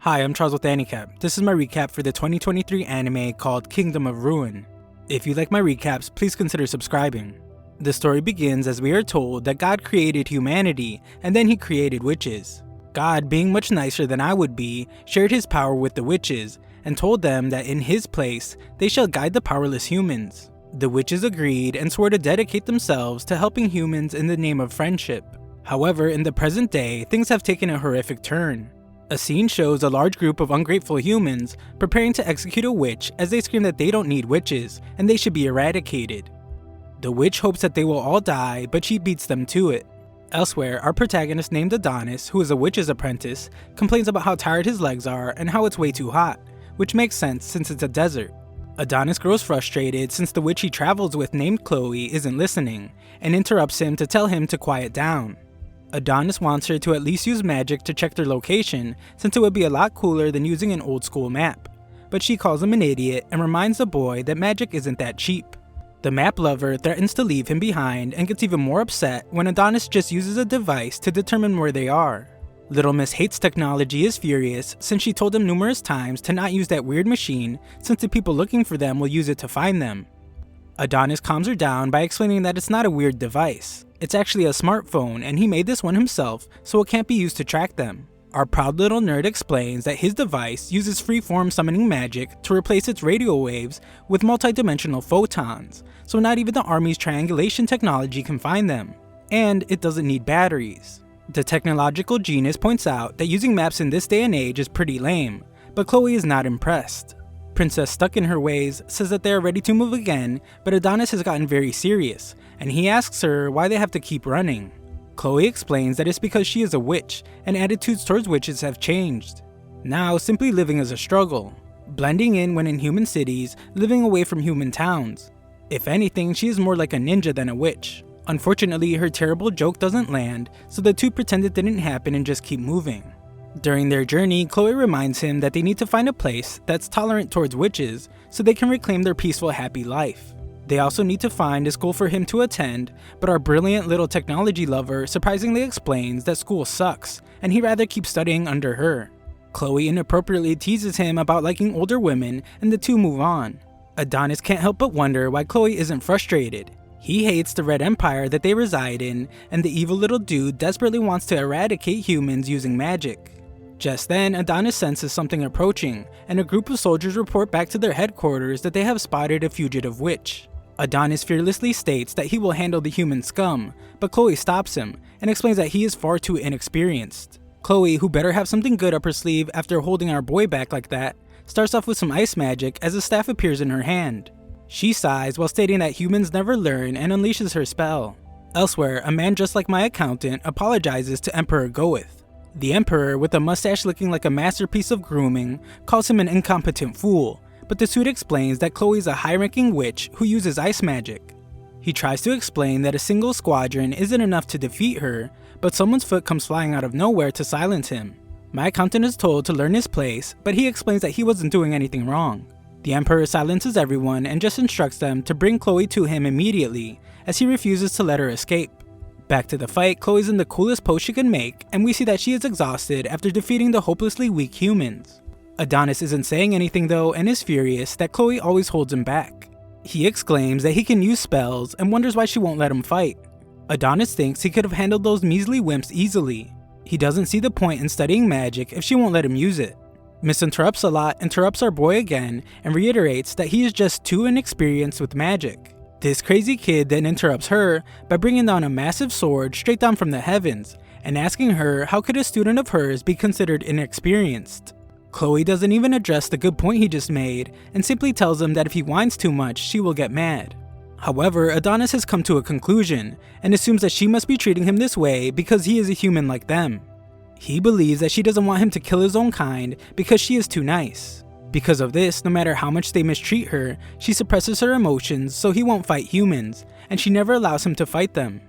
Hi, I'm Charles with AniCap. This is my recap for the 2023 anime called Kingdom of Ruin. If you like my recaps, please consider subscribing. The story begins as we are told that God created humanity, and then he created witches. God, being much nicer than I would be, shared his power with the witches, and told them that in his place, they shall guide the powerless humans. The witches agreed and swore to dedicate themselves to helping humans in the name of friendship. However, in the present day, things have taken a horrific turn. A scene shows a large group of ungrateful humans preparing to execute a witch as they scream that they don't need witches and they should be eradicated. The witch hopes that they will all die, but she beats them to it. Elsewhere, our protagonist named Adonis, who is a witch's apprentice, complains about how tired his legs are and how it's way too hot, which makes sense since it's a desert. Adonis grows frustrated since the witch he travels with named Chloe isn't listening, and interrupts him to tell him to quiet down. Adonis wants her to at least use magic to check their location, since it would be a lot cooler than using an old school map. But she calls him an idiot and reminds the boy that magic isn't that cheap. The map lover threatens to leave him behind and gets even more upset when Adonis just uses a device to determine where they are. Little Miss hates technology is furious since she told him numerous times to not use that weird machine since the people looking for them will use it to find them. Adonis calms her down by explaining that it's not a weird device. It's actually a smartphone and he made this one himself, so it can't be used to track them. Our proud little nerd explains that his device uses freeform summoning magic to replace its radio waves with multidimensional photons, so not even the army's triangulation technology can find them. And it doesn't need batteries. The technological genius points out that using maps in this day and age is pretty lame, but Chloe is not impressed. Princess, stuck in her ways, says that they are ready to move again, but Adonis has gotten very serious, and he asks her why they have to keep running. Chloe explains that it's because she is a witch, and attitudes towards witches have changed. Now, simply living is a struggle, blending in when in human cities, living away from human towns. If anything, she is more like a ninja than a witch. Unfortunately, her terrible joke doesn't land, so the two pretend it didn't happen and just keep moving. During their journey, Chloe reminds him that they need to find a place that's tolerant towards witches so they can reclaim their peaceful, happy life. They also need to find a school for him to attend, but our brilliant little technology lover surprisingly explains that school sucks and he'd rather keep studying under her. Chloe inappropriately teases him about liking older women and the two move on. Adonis can't help but wonder why Chloe isn't frustrated. He hates the Red Empire that they reside in, and the evil little dude desperately wants to eradicate humans using magic. Just then, Adonis senses something approaching, and a group of soldiers report back to their headquarters that they have spotted a fugitive witch. Adonis fearlessly states that he will handle the human scum, but Chloe stops him, and explains that he is far too inexperienced. Chloe, who better have something good up her sleeve after holding our boy back like that, starts off with some ice magic as a staff appears in her hand. She sighs while stating that humans never learn and unleashes her spell. Elsewhere, a man just like my accountant apologizes to Emperor Goeth. The Emperor, with a mustache looking like a masterpiece of grooming, calls him an incompetent fool, but the suit explains that Chloe is a high-ranking witch who uses ice magic. He tries to explain that a single squadron isn't enough to defeat her, but someone's foot comes flying out of nowhere to silence him. My accountant is told to learn his place, but he explains that he wasn't doing anything wrong. The Emperor silences everyone and just instructs them to bring Chloe to him immediately, as he refuses to let her escape. Back to the fight, Chloe's in the coolest pose she can make, and we see that she is exhausted after defeating the hopelessly weak humans. Adonis isn't saying anything though and is furious that Chloe always holds him back. He exclaims that he can use spells and wonders why she won't let him fight. Adonis thinks he could have handled those measly wimps easily. He doesn't see the point in studying magic if she won't let him use it. Misinterrupts a lot interrupts our boy again and reiterates that he is just too inexperienced with magic. This crazy kid then interrupts her by bringing down a massive sword straight down from the heavens and asking her how could a student of hers be considered inexperienced. Chloe doesn't even address the good point he just made and simply tells him that if he whines too much, she will get mad. However, Adonis has come to a conclusion and assumes that she must be treating him this way because he is a human like them. He believes that she doesn't want him to kill his own kind because she is too nice. Because of this, no matter how much they mistreat her, she suppresses her emotions so he won't fight humans, and she never allows him to fight them.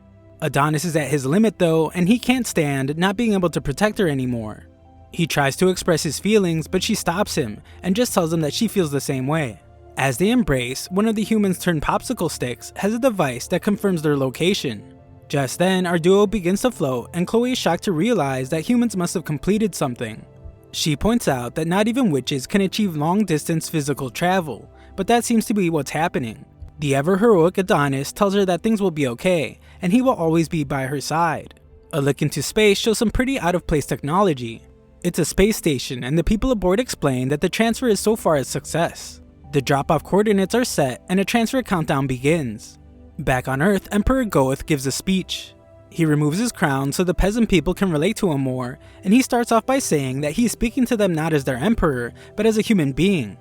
Adonis is at his limit though, and he can't stand not being able to protect her anymore. He tries to express his feelings, but she stops him and just tells him that she feels the same way. As they embrace, one of the humans turned popsicle sticks has a device that confirms their location. Just then, our duo begins to float, and Chloe is shocked to realize that humans must have completed something. She points out that not even witches can achieve long-distance physical travel, but that seems to be what's happening. The ever-heroic Adonis tells her that things will be okay, and he will always be by her side. A look into space shows some pretty out-of-place technology. It's a space station, and the people aboard explain that the transfer is so far a success. The drop-off coordinates are set, and a transfer countdown begins. Back on Earth, Emperor Goeth gives a speech. He removes his crown so the peasant people can relate to him more, and he starts off by saying that he is speaking to them not as their emperor, but as a human being.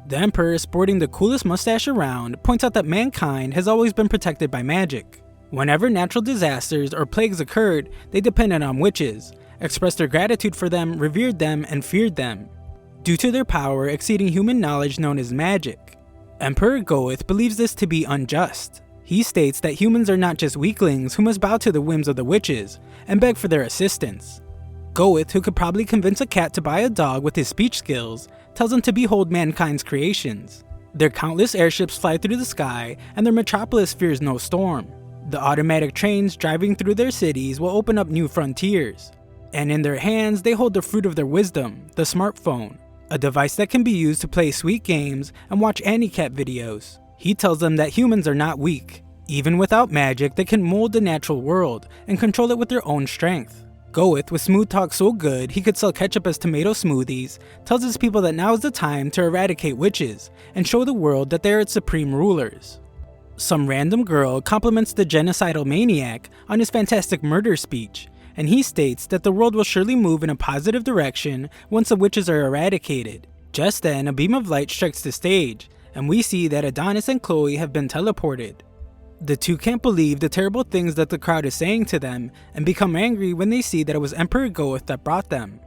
The emperor, sporting the coolest mustache around, points out that mankind has always been protected by magic. Whenever natural disasters or plagues occurred, they depended on witches, expressed their gratitude for them, revered them, and feared them, due to their power exceeding human knowledge known as magic. Emperor Goeth believes this to be unjust. He states that humans are not just weaklings who must bow to the whims of the witches and beg for their assistance. Goeth, who could probably convince a cat to buy a dog with his speech skills, tells them to behold mankind's creations. Their countless airships fly through the sky, and their metropolis fears no storm. The automatic trains driving through their cities will open up new frontiers. And in their hands, they hold the fruit of their wisdom, the smartphone, a device that can be used to play sweet games and watch AniCap videos. He tells them that humans are not weak. Even without magic, they can mold the natural world and control it with their own strength. Goeth, with smooth talk so good he could sell ketchup as tomato smoothies, tells his people that now is the time to eradicate witches and show the world that they are its supreme rulers. Some random girl compliments the genocidal maniac on his fantastic murder speech, and he states that the world will surely move in a positive direction once the witches are eradicated. Just then, a beam of light strikes the stage, and we see that Adonis and Chloe have been teleported. The two can't believe the terrible things that the crowd is saying to them and become angry when they see that it was Emperor Goeth that brought them.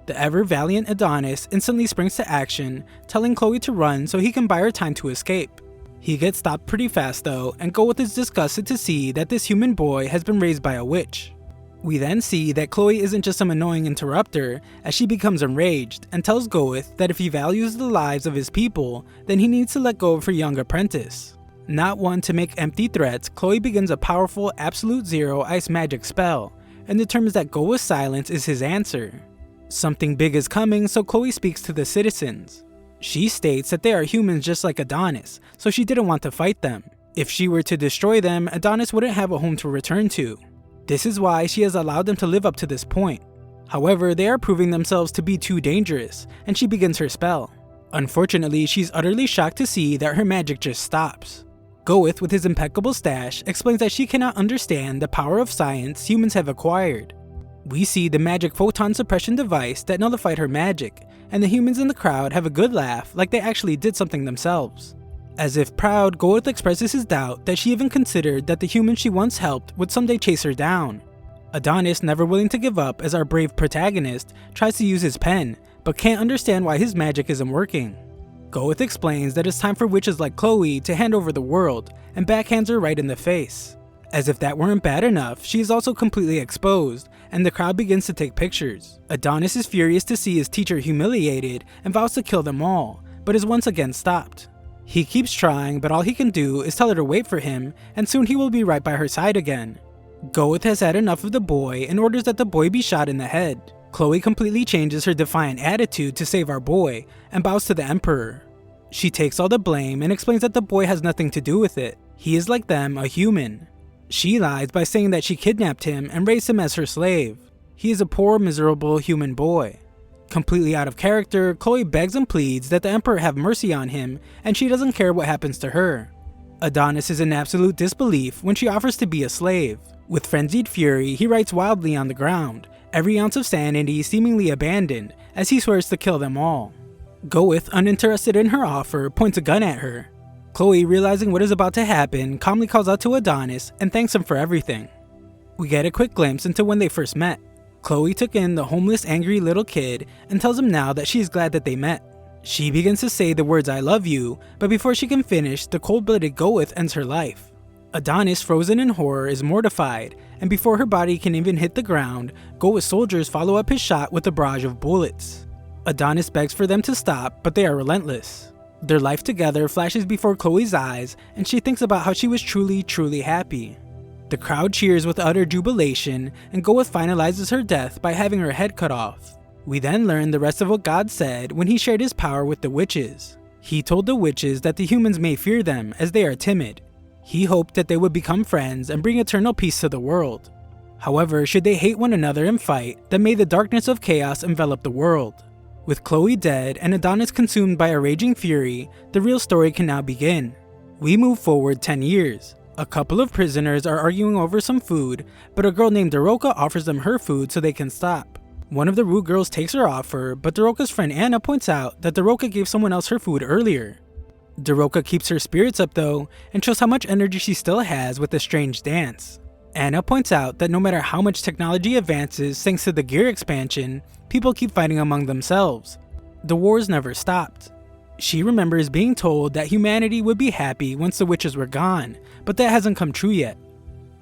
The ever-valiant Adonis instantly springs to action, telling Chloe to run so he can buy her time to escape. He gets stopped pretty fast though, and Goeth is disgusted to see that this human boy has been raised by a witch. We then see that Chloe isn't just some annoying interrupter, as she becomes enraged and tells Goeth that if he values the lives of his people, then he needs to let go of her young apprentice. Not one to make empty threats, Chloe begins a powerful Absolute Zero ice magic spell, and determines that Goeth's silence is his answer. Something big is coming, so Chloe speaks to the citizens. She states that they are humans just like Adonis, so she didn't want to fight them. If she were to destroy them, Adonis wouldn't have a home to return to. This is why she has allowed them to live up to this point. However, they are proving themselves to be too dangerous, and she begins her spell. Unfortunately, she's utterly shocked to see that her magic just stops. Goeth, with his impeccable stash, explains that she cannot understand the power of science humans have acquired. We see the magic photon suppression device that nullified her magic, and the humans in the crowd have a good laugh like they actually did something themselves. As if proud, Goeth expresses his doubt that she even considered that the human she once helped would someday chase her down. Adonis, never willing to give up as our brave protagonist, tries to use his pen, but can't understand why his magic isn't working. Goeth explains that it's time for witches like Chloe to hand over the world, and backhands her right in the face. As if that weren't bad enough, she is also completely exposed, and the crowd begins to take pictures. Adonis is furious to see his teacher humiliated and vows to kill them all, but is once again stopped. He keeps trying, but all he can do is tell her to wait for him, and soon he will be right by her side again. Goeth has had enough of the boy and orders that the boy be shot in the head. Chloe completely changes her defiant attitude to save our boy, and bows to the Emperor. She takes all the blame and explains that the boy has nothing to do with it. He is like them, a human. She lies by saying that she kidnapped him and raised him as her slave. He is a poor, miserable human boy. Completely out of character, Chloe begs and pleads that the Emperor have mercy on him, and she doesn't care what happens to her. Adonis is in absolute disbelief when she offers to be a slave. With frenzied fury, he writes wildly on the ground, every ounce of sanity seemingly abandoned, as he swears to kill them all. Goeth, uninterested in her offer, points a gun at her. Chloe, realizing what is about to happen, calmly calls out to Adonis and thanks him for everything. We get a quick glimpse into when they first met. Chloe took in the homeless, angry little kid and tells him now that she is glad that they met. She begins to say the words "I love you," but before she can finish, the cold-blooded Goeth ends her life. Adonis, frozen in horror, is mortified, and before her body can even hit the ground, Goeth's soldiers follow up his shot with a barrage of bullets. Adonis begs for them to stop, but they are relentless. Their life together flashes before Chloe's eyes, and she thinks about how she was truly happy. The crowd cheers with utter jubilation, and Goeth finalizes her death by having her head cut off. We then learn the rest of what God said when he shared his power with the witches. He told the witches that the humans may fear them as they are timid. He hoped that they would become friends and bring eternal peace to the world. However, should they hate one another and fight, then may the darkness of chaos envelop the world. With Chloe dead and Adonis consumed by a raging fury, the real story can now begin. We move forward 10 years. A couple of prisoners are arguing over some food, but a girl named Daroka offers them her food so they can stop. One of the rude girls takes her offer, but Daroka's friend Anna points out that Daroka gave someone else her food earlier. Daroka keeps her spirits up though, and shows how much energy she still has with a strange dance. Anna points out that no matter how much technology advances thanks to the gear expansion, people keep fighting among themselves. The wars never stopped. She remembers being told that humanity would be happy once the witches were gone, but that hasn't come true yet.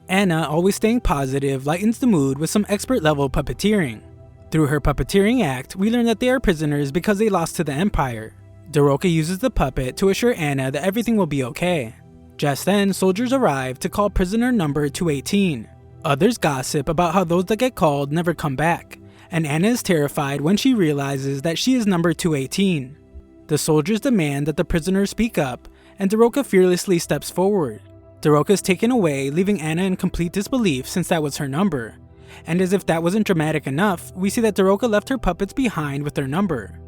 Anna, always staying positive, lightens the mood with some expert level puppeteering. Through her puppeteering act, we learn that they are prisoners because they lost to the Empire. Daroka uses the puppet to assure Anna that everything will be okay. Just then, soldiers arrive to call prisoner number 218. Others gossip about how those that get called never come back, and Anna is terrified when she realizes that she is number 218. The soldiers demand that the prisoners speak up, and Daroka fearlessly steps forward. Daroka is taken away, leaving Anna in complete disbelief since that was her number. And as if that wasn't dramatic enough, we see that Daroka left her puppets behind with their number.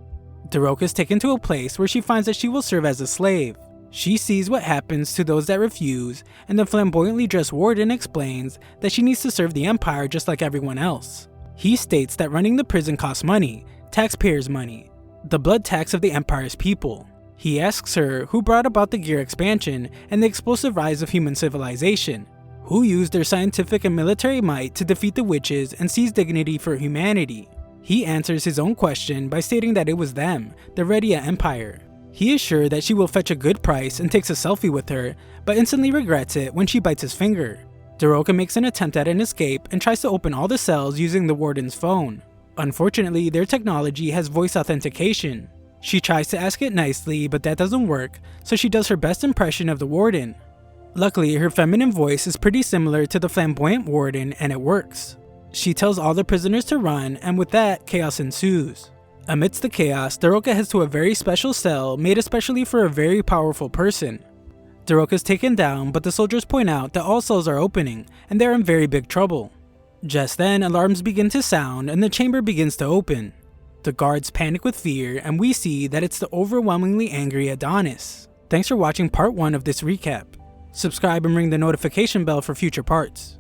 Daroka is taken to a place where she finds that she will serve as a slave. She sees what happens to those that refuse, and the flamboyantly dressed warden explains that she needs to serve the Empire just like everyone else. He states that running the prison costs money, taxpayers' money, the blood tax of the Empire's people. He asks her who brought about the gear expansion and the explosive rise of human civilization, who used their scientific and military might to defeat the witches and seize dignity for humanity. He answers his own question by stating that it was them, the Redia Empire. He is sure that she will fetch a good price and takes a selfie with her, but instantly regrets it when she bites his finger. Daroka makes an attempt at an escape and tries to open all the cells using the warden's phone. Unfortunately, their technology has voice authentication. She tries to ask it nicely, but that doesn't work, so she does her best impression of the warden. Luckily, her feminine voice is pretty similar to the flamboyant warden and it works. She tells all the prisoners to run, and with that, chaos ensues. Amidst the chaos, Daroka heads to a very special cell made especially for a very powerful person. Daroka is taken down, but the soldiers point out that all cells are opening, and they're in very big trouble. Just then, alarms begin to sound and the chamber begins to open. The guards panic with fear, and we see that it's the overwhelmingly angry Adonis. Thanks for watching part 1 of this recap. Subscribe and ring the notification bell for future parts.